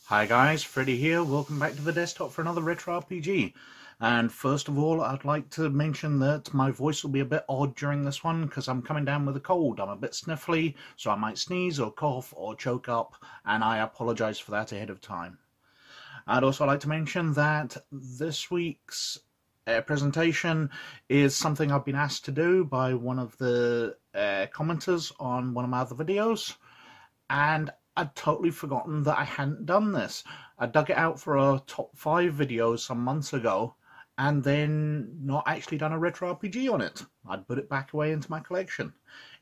Hi guys, Freddy here. Welcome back to the desktop for another retro RPG. And first of all, I'd like to mention that my voice will be a bit odd during this one because I'm coming down with a cold. I'm a bit sniffly, so I might sneeze or cough or choke up, and I apologize for that ahead of time. I'd also like to mention that this week's presentation is something I've been asked to do by one of the commenters on one of my other videos, and I'd totally forgotten that I hadn't done this. I dug it out for a top 5 video some months ago and then not actually done a retro RPG on it. I'd put it back away into my collection.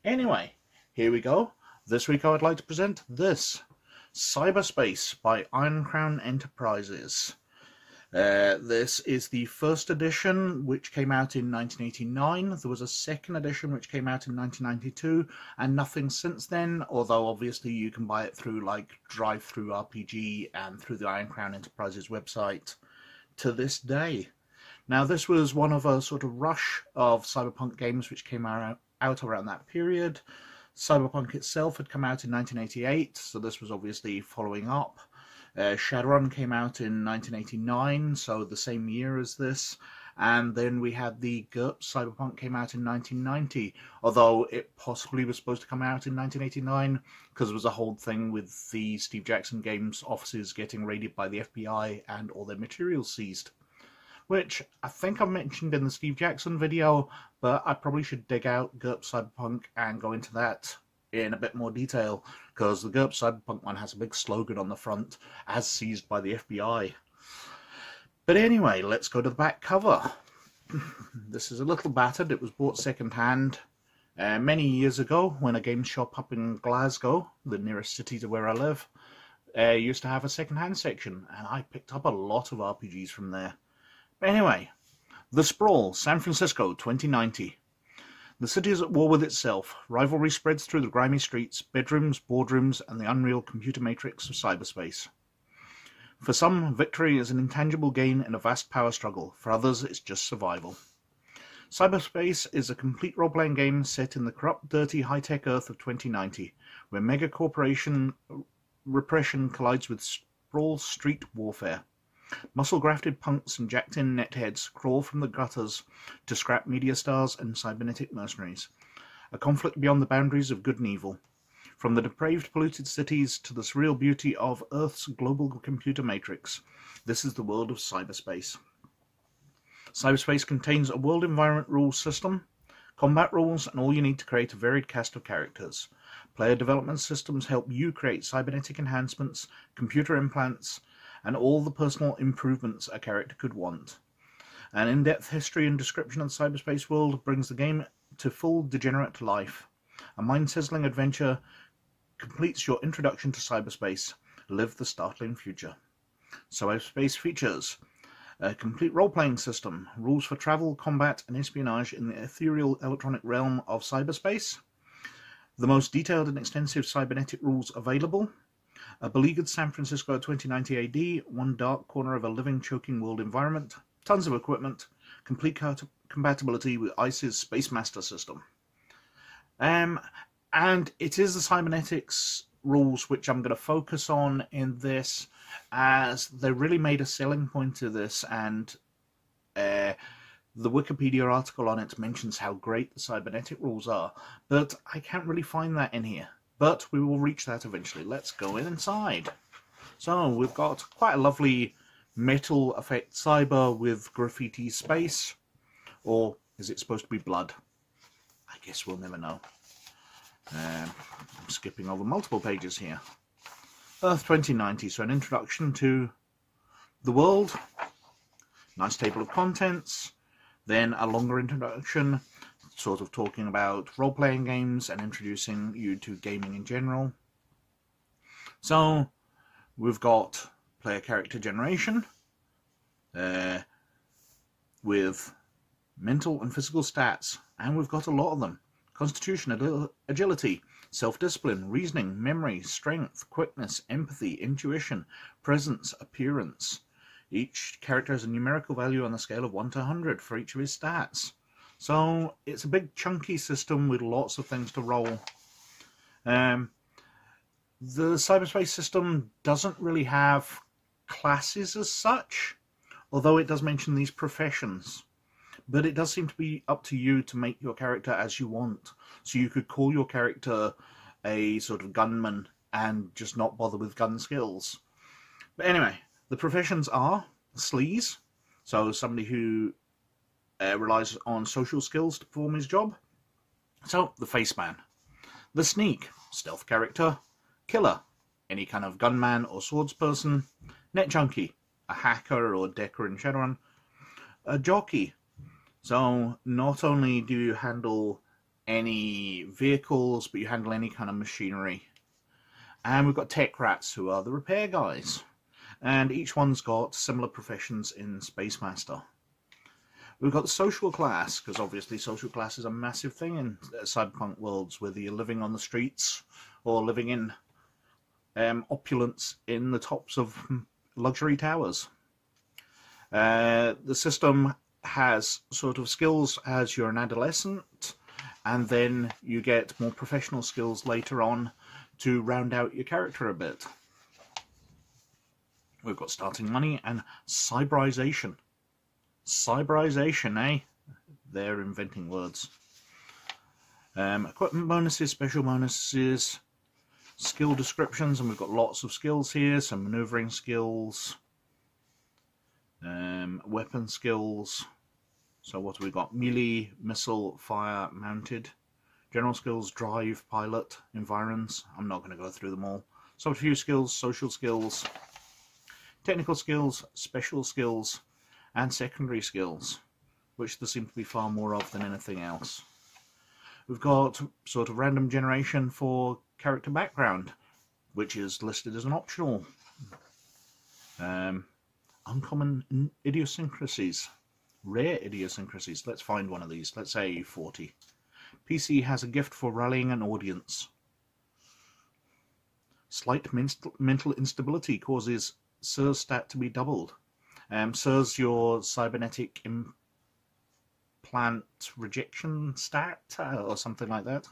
Anyway, here we go. This week I would like to present this, Cyberspace by Iron Crown Enterprises. This is the first edition, which came out in 1989. There was a second edition which came out in 1992, and nothing since then, although obviously you can buy it through like Drive-Thru RPG and through the Iron Crown Enterprises website to this day. Now, this was one of a sort of rush of cyberpunk games which came out around that period. Cyberpunk itself had come out in 1988, so this was obviously following up. Shadowrun came out in 1989, so the same year as this, and then we had the GURPS Cyberpunk came out in 1990, although it possibly was supposed to come out in 1989 because there was a whole thing with the Steve Jackson Games offices getting raided by the FBI and all their materials seized, which I think I mentioned in the Steve Jackson video, but I probably should dig out GURPS Cyberpunk and go into that in a bit more detail, because the GURPS Cyberpunk one has a big slogan on the front, as seized by the FBI. But anyway, let's go to the back cover. This is a little battered. It was bought second-hand many years ago when a game shop up in Glasgow, the nearest city to where I live, used to have a second-hand section, and I picked up a lot of RPGs from there. But anyway, The Sprawl, San Francisco, 2090. The city is at war with itself. Rivalry spreads through the grimy streets, bedrooms, boardrooms, and the unreal computer matrix of cyberspace. For some, victory is an intangible gain in a vast power struggle. For others, it's just survival. Cyberspace is a complete role-playing game set in the corrupt, dirty, high-tech Earth of 2090, where mega-corporation repression collides with sprawl street warfare. Muscle-grafted punks and jacked-in netheads crawl from the gutters to scrap media stars and cybernetic mercenaries. A conflict beyond the boundaries of good and evil. From the depraved, polluted cities to the surreal beauty of Earth's global computer matrix, this is the world of cyberspace. Cyberspace contains a world environment rules system, combat rules, and all you need to create a varied cast of characters. Player development systems help you create cybernetic enhancements, computer implants, and all the personal improvements a character could want. An in-depth history and description of the cyberspace world brings the game to full degenerate life. A mind-sizzling adventure completes your introduction to cyberspace. Live the startling future. Cyberspace features a complete role-playing system, rules for travel, combat, and espionage in the ethereal electronic realm of cyberspace, the most detailed and extensive cybernetic rules available, a beleaguered San Francisco 2090 AD, one dark corner of a living, choking world environment, tons of equipment, complete compatibility with ICE's Spacemaster system. And it is the cybernetics rules which I'm going to focus on in this, as they really made a selling point to this, and the Wikipedia article on it mentions how great the cybernetic rules are, but I can't really find that in here. But we will reach that eventually. Let's go inside. So we've got quite a lovely metal effect cyber with graffiti space. Or is it supposed to be blood? I guess we'll never know. I'm skipping over multiple pages here. Earth 2090, so an introduction to the world. Nice table of contents. Then a longer introduction, sort of talking about role-playing games and introducing you to gaming in general. So we've got player character generation with mental and physical stats, and we've got a lot of them. Constitution, agility, self-discipline, reasoning, memory, strength, quickness, empathy, intuition, presence, appearance. Each character has a numerical value on the scale of 1 to 100 for each of his stats. So it's a big chunky system with lots of things to roll. The cyberspace system doesn't really have classes as such, although it does mention these professions. But it does seem to be up to you to make your character as you want. So you could call your character a sort of gunman and just not bother with gun skills. But anyway, the professions are sleaze, so somebody who relies on social skills to perform his job. So, the face man. The sneak, stealth character. Killer, any kind of gunman or swordsperson. Net junkie, a hacker or decker in Shadowrun. A jockey, so not only do you handle any vehicles, but you handle any kind of machinery. And we've got tech rats, who are the repair guys. And each one's got similar professions in Spacemaster. We've got the social class, because obviously social class is a massive thing in cyberpunk worlds, whether you're living on the streets or living in opulence in the tops of luxury towers. The system has sort of skills as you're an adolescent, and then you get more professional skills later on to round out your character a bit. We've got starting money and cyberization. Cyberization, eh? They're inventing words. Equipment bonuses, special bonuses, skill descriptions, and we've got lots of skills here, some maneuvering skills, weapon skills. So what have we got? Melee, missile, fire, mounted. General skills, drive, pilot, environs. I'm not going to go through them all. So a few skills, social skills, technical skills, special skills, and secondary skills, which there seem to be far more of than anything else. We've got sort of random generation for character background, which is listed as an optional. Uncommon idiosyncrasies. Rare idiosyncrasies. Let's find one of these. Let's say 40. PC has a gift for rallying an audience. Slight mental instability causes SIRS stat to be doubled. SIRS your cybernetic implant rejection stat or something like that.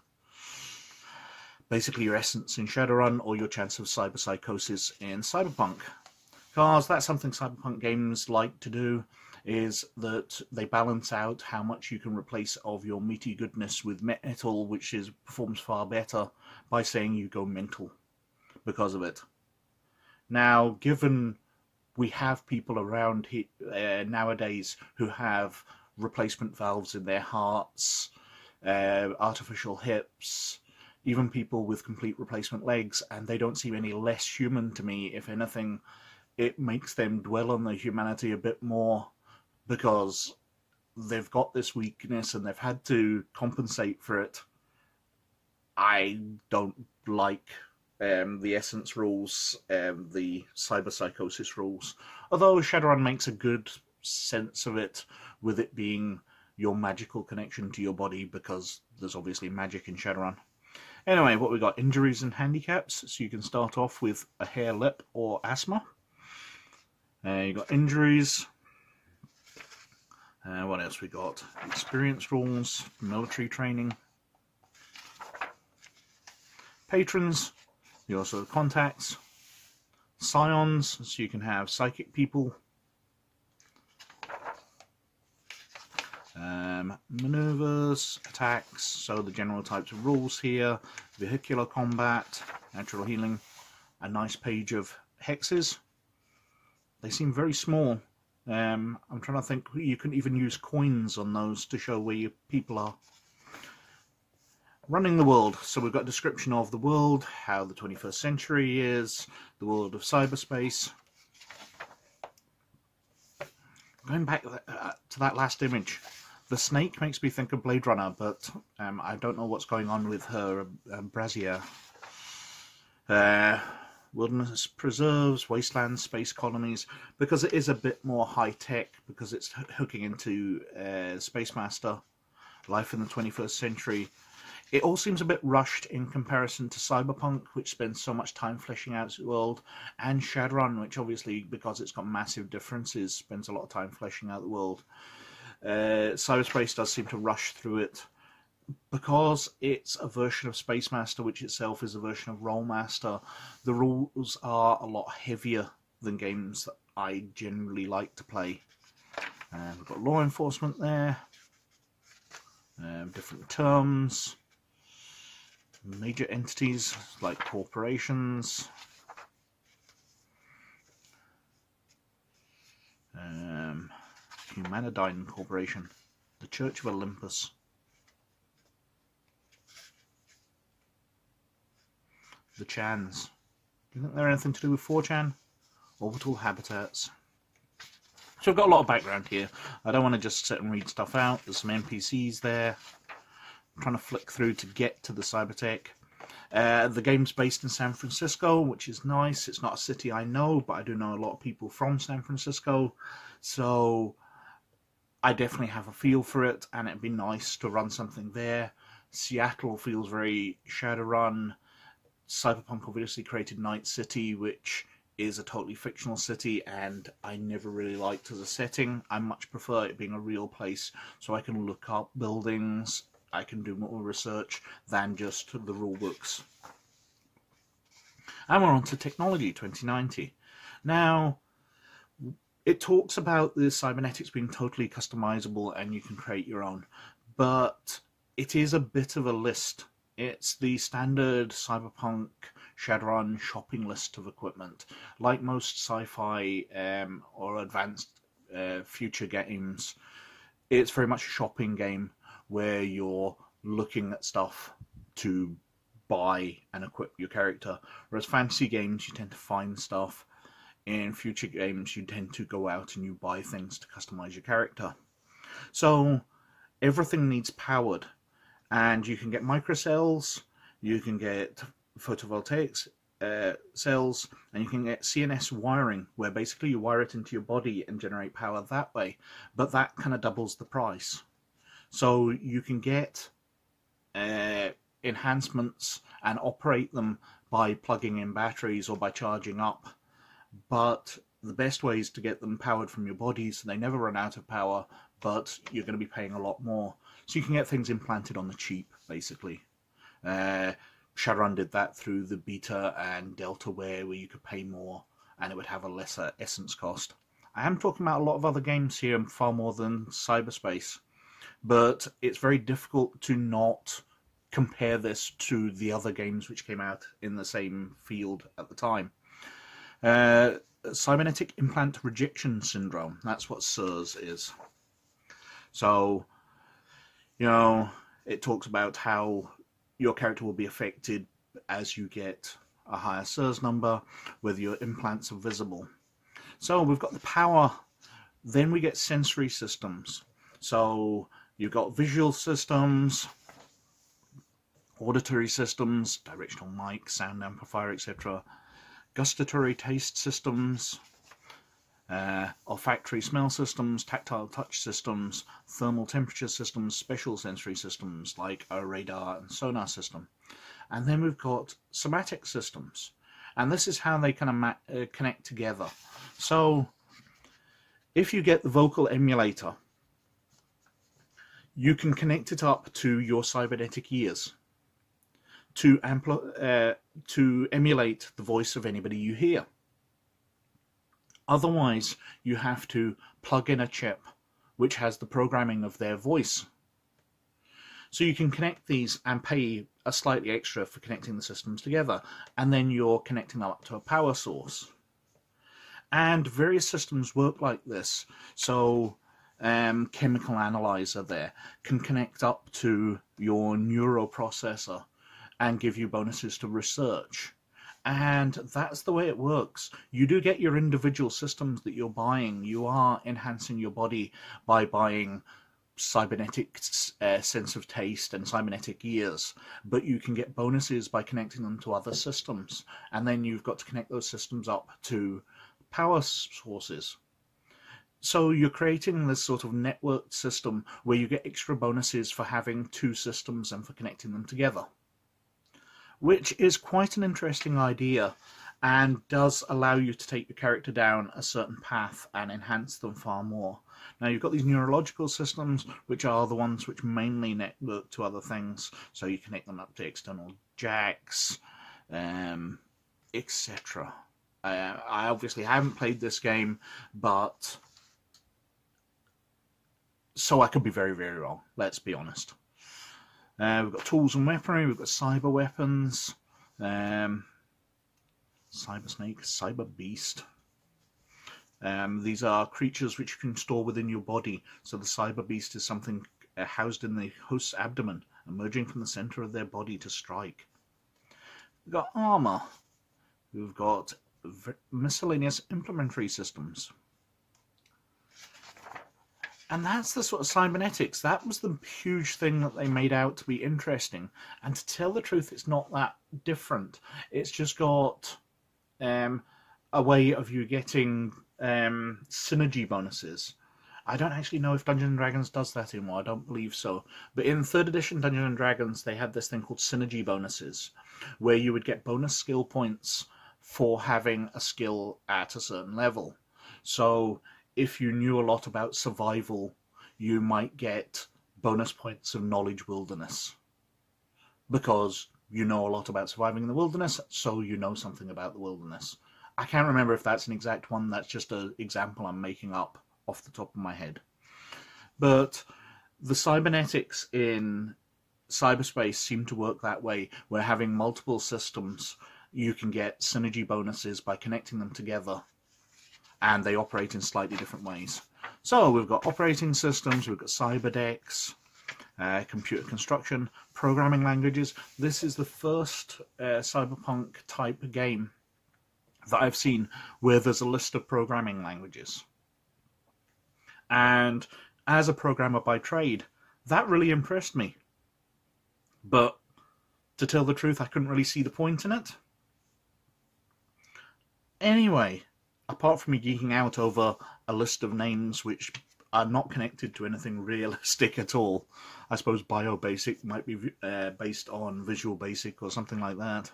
Basically your essence in Shadowrun or your chance of cyberpsychosis in Cyberpunk. Because that's something Cyberpunk games like to do, is that they balance out how much you can replace of your meaty goodness with metal, which performs far better by saying you go mental because of it. Now, given we have people around nowadays who have replacement valves in their hearts, artificial hips, even people with complete replacement legs, and they don't seem any less human to me. If anything, it makes them dwell on their humanity a bit more, because they've got this weakness and they've had to compensate for it. I don't like the essence rules, the cyberpsychosis rules, although Shadowrun makes a good sense of it, with it being your magical connection to your body, because there's obviously magic in Shadowrun. Anyway, what we got? Injuries and handicaps. So you can start off with a hair, lip, or asthma. You got injuries. What else we got? Experience rules, military training. Patrons, you also have contacts. Scions, so you can have psychic people. Maneuvers, attacks, so the general types of rules here. Vehicular combat, natural healing. A nice page of hexes. They seem very small. I'm trying to think, you can even use coins on those to show where your people are. Running the world. So we've got a description of the world, how the 21st century is, the world of cyberspace. Going back to that last image, the snake makes me think of Blade Runner, but I don't know what's going on with her brassiere. Wilderness preserves, wastelands, space colonies, because it is a bit more high-tech, because it's hooking into Spacemaster, life in the 21st century. It all seems a bit rushed in comparison to Cyberpunk, which spends so much time fleshing out its world, and Shadowrun, which obviously, because it's got massive differences, spends a lot of time fleshing out the world. Cyberspace does seem to rush through it. Because it's a version of Spacemaster, which itself is a version of Rolemaster, the rules are a lot heavier than games that I generally like to play. We've got law enforcement there, different terms, major entities like corporations, Humanidyne Corporation, the Church of Olympus, the Chans. Do you think they're anything to do with 4chan? Orbital Habitats. So I've got a lot of background here. I don't want to just sit and read stuff out. There's some NPCs there. I'm trying to flick through to get to the cybertech. The game's based in San Francisco, which is nice. It's not a city I know, but I do know a lot of people from San Francisco. So I definitely have a feel for it, and it'd be nice to run something there. Seattle feels very Shadowrun. Cyberpunk obviously created Night City, which is a totally fictional city, and I never really liked as a setting. I much prefer it being a real place, so I can look up buildings, I can do more research than just the rule books. And we're on to Technology 2090. Now, it talks about the cybernetics being totally customizable and you can create your own, but it is a bit of a list. It's the standard cyberpunk Shadowrun shopping list of equipment. Like most sci-fi or advanced future games, it's very much a shopping game where you're looking at stuff to buy and equip your character. Whereas fantasy games, you tend to find stuff. In future games, you tend to go out and you buy things to customize your character. So everything needs powered. And you can get microcells, you can get photovoltaic cells, and you can get CNS wiring, where basically you wire it into your body and generate power that way. But that kind of doubles the price. So you can get enhancements and operate them by plugging in batteries or by charging up. But the best way is to get them powered from your body so they never run out of power, but you're going to be paying a lot more. So you can get things implanted on the cheap, basically. Shadowrun did that through the beta and Deltaware, where you could pay more and it would have a lesser essence cost. I am talking about a lot of other games here, far more than Cyberspace, but it's very difficult to not compare this to the other games which came out in the same field at the time. Cybernetic Implant Rejection Syndrome, that's what CIRS is. So, you know, it talks about how your character will be affected as you get a higher CIRS number, whether your implants are visible. So we've got the power, then we get sensory systems. So you've got visual systems, auditory systems, directional mic, sound amplifier, etc. Gustatory taste systems, olfactory smell systems, tactile touch systems, thermal temperature systems, special sensory systems like a radar and sonar system. And then we've got somatic systems. And this is how they kind of connect together. So if you get the vocal emulator, you can connect it up to your cybernetic ears to emulate the voice of anybody you hear. Otherwise, you have to plug in a chip which has the programming of their voice. So you can connect these and pay a slightly extra for connecting the systems together, and then you're connecting them up to a power source. And various systems work like this. So chemical analyzer there can connect up to your neuroprocessor and give you bonuses to research. And that's the way it works. You do get your individual systems that you're buying. You are enhancing your body by buying cybernetic sense of taste and cybernetic ears, but you can get bonuses by connecting them to other systems. And then you've got to connect those systems up to power sources. So you're creating this sort of networked system where you get extra bonuses for having two systems and for connecting them together, which is quite an interesting idea and does allow you to take your character down a certain path and enhance them far more. Now you've got these neurological systems, which are the ones which mainly network to other things, so you connect them up to external jacks, etc. I obviously haven't played this game, but so I could be very, very wrong, let's be honest. We've got tools and weaponry, we've got cyber weapons, cyber snake, cyber beast. These are creatures which you can store within your body. So the cyber beast is something housed in the host's abdomen, emerging from the center of their body to strike. We've got armor. We've got miscellaneous implementary systems. And that's the sort of cybernetics. That was the huge thing that they made out to be interesting. And to tell the truth, it's not that different. It's just got a way of you getting synergy bonuses. I don't actually know if Dungeons & Dragons does that anymore. I don't believe so. But in 3rd edition Dungeons & Dragons, they had this thing called synergy bonuses, where you would get bonus skill points for having a skill at a certain level. So if you knew a lot about survival, you might get bonus points of knowledge wilderness, because you know a lot about surviving in the wilderness, so you know something about the wilderness. I can't remember if that's an exact one. That's just an example I'm making up off the top of my head. But the cybernetics in cyberspace seem to work that way, where having multiple systems, you can get synergy bonuses by connecting them together, and they operate in slightly different ways. So we've got operating systems, we've got cyberdecks, computer construction, programming languages. This is the first cyberpunk type game that I've seen where there's a list of programming languages. And as a programmer by trade, that really impressed me. But to tell the truth, I couldn't really see the point in it. Anyway, apart from me geeking out over a list of names which are not connected to anything realistic at all, I suppose BioBasic might be based on Visual Basic or something like that.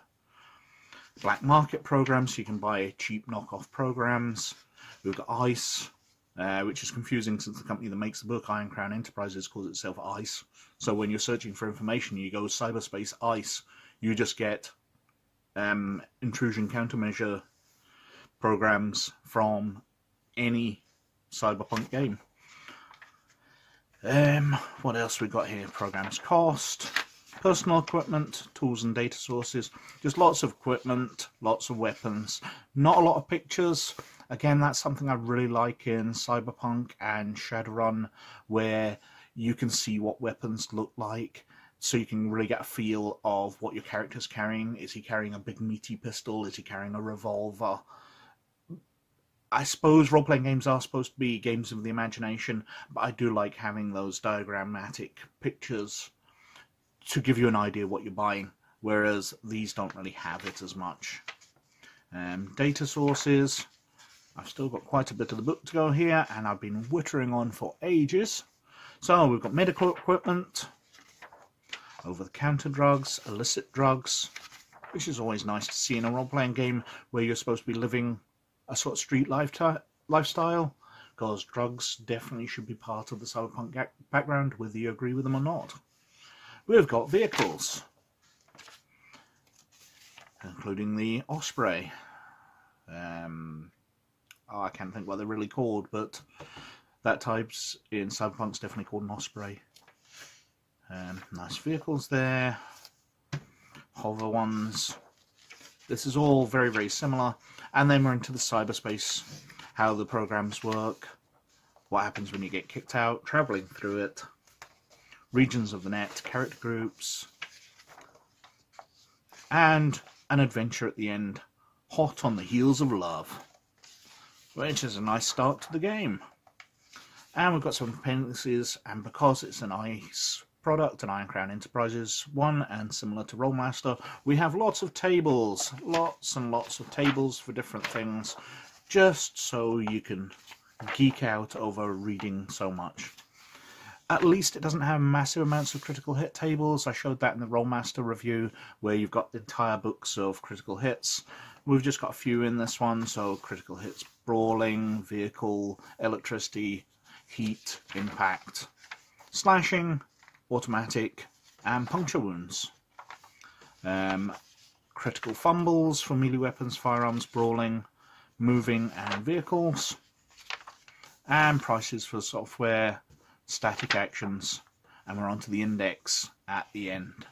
Black market programs, so you can buy cheap knockoff programs. We've got ICE, which is confusing since the company that makes the book, Iron Crown Enterprises, calls itself ICE. So when you're searching for information, you go Cyberspace ICE, you just get intrusion countermeasure programs from any cyberpunk game. What else we got here? Programs cost, personal equipment, tools and data sources, just lots of equipment, lots of weapons, not a lot of pictures. Again, that's something I really like in Cyberpunk and Shadowrun, where you can see what weapons look like, so you can really get a feel of what your character's carrying. Is he carrying a big meaty pistol? Is he carrying a revolver? I suppose role-playing games are supposed to be games of the imagination, but I do like having those diagrammatic pictures to give you an idea of what you're buying, whereas these don't really have it as much. Data sources. I've still got quite a bit of the book to go here, and I've been whittering on for ages. So we've got medical equipment, over-the-counter drugs, illicit drugs, which is always nice to see in a role-playing game where you're supposed to be living a sort of street lifestyle, because drugs definitely should be part of the cyberpunk background, whether you agree with them or not. We've got vehicles, including the Osprey. I can't think what they're really called, but that type's in Cyberpunk's definitely called an Osprey. Nice vehicles there. Hover ones. This is all very, very similar. And then we're into the cyberspace, how the programs work, what happens when you get kicked out, traveling through it, regions of the net, character groups, and an adventure at the end, hot on the heels of love, which is a nice start to the game. And we've got some appendices, and because it's an ICE product, an Iron Crown Enterprises one, and similar to Rolemaster, we have lots of tables, lots and lots of tables for different things, just so you can geek out over reading so much. At least it doesn't have massive amounts of critical hit tables. I showed that in the Rolemaster review, where you've got entire books of critical hits. We've just got a few in this one, so critical hits, brawling, vehicle, electricity, heat, impact, slashing, automatic, and puncture wounds. Critical fumbles for melee weapons, firearms, brawling, moving, and vehicles. And prices for software, static actions, and we're on to the index at the end.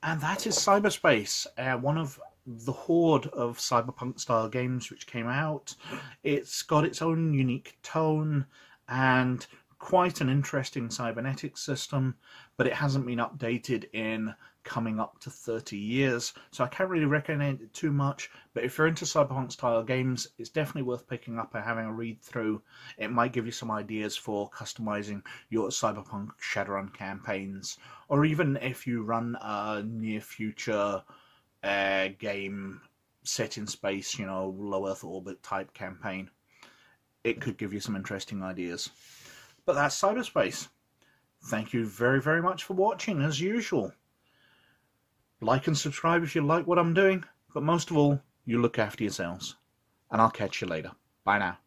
And that is Cyberspace, one of the horde of cyberpunk style games which came out. It's got its own unique tone and quite an interesting cybernetics system, but it hasn't been updated in coming up to 30 years, so I can't really recommend it too much. But if you're into cyberpunk style games, it's definitely worth picking up and having a read through. It might give you some ideas for customizing your cyberpunk Shadowrun campaigns, or even if you run a near future game set in space, you know, low Earth orbit type campaign, it could give you some interesting ideas. But that's Cyberspace. Thank you very, very much for watching, as usual. Like and subscribe if you like what I'm doing, but most of all, you look after yourselves. And I'll catch you later. Bye now.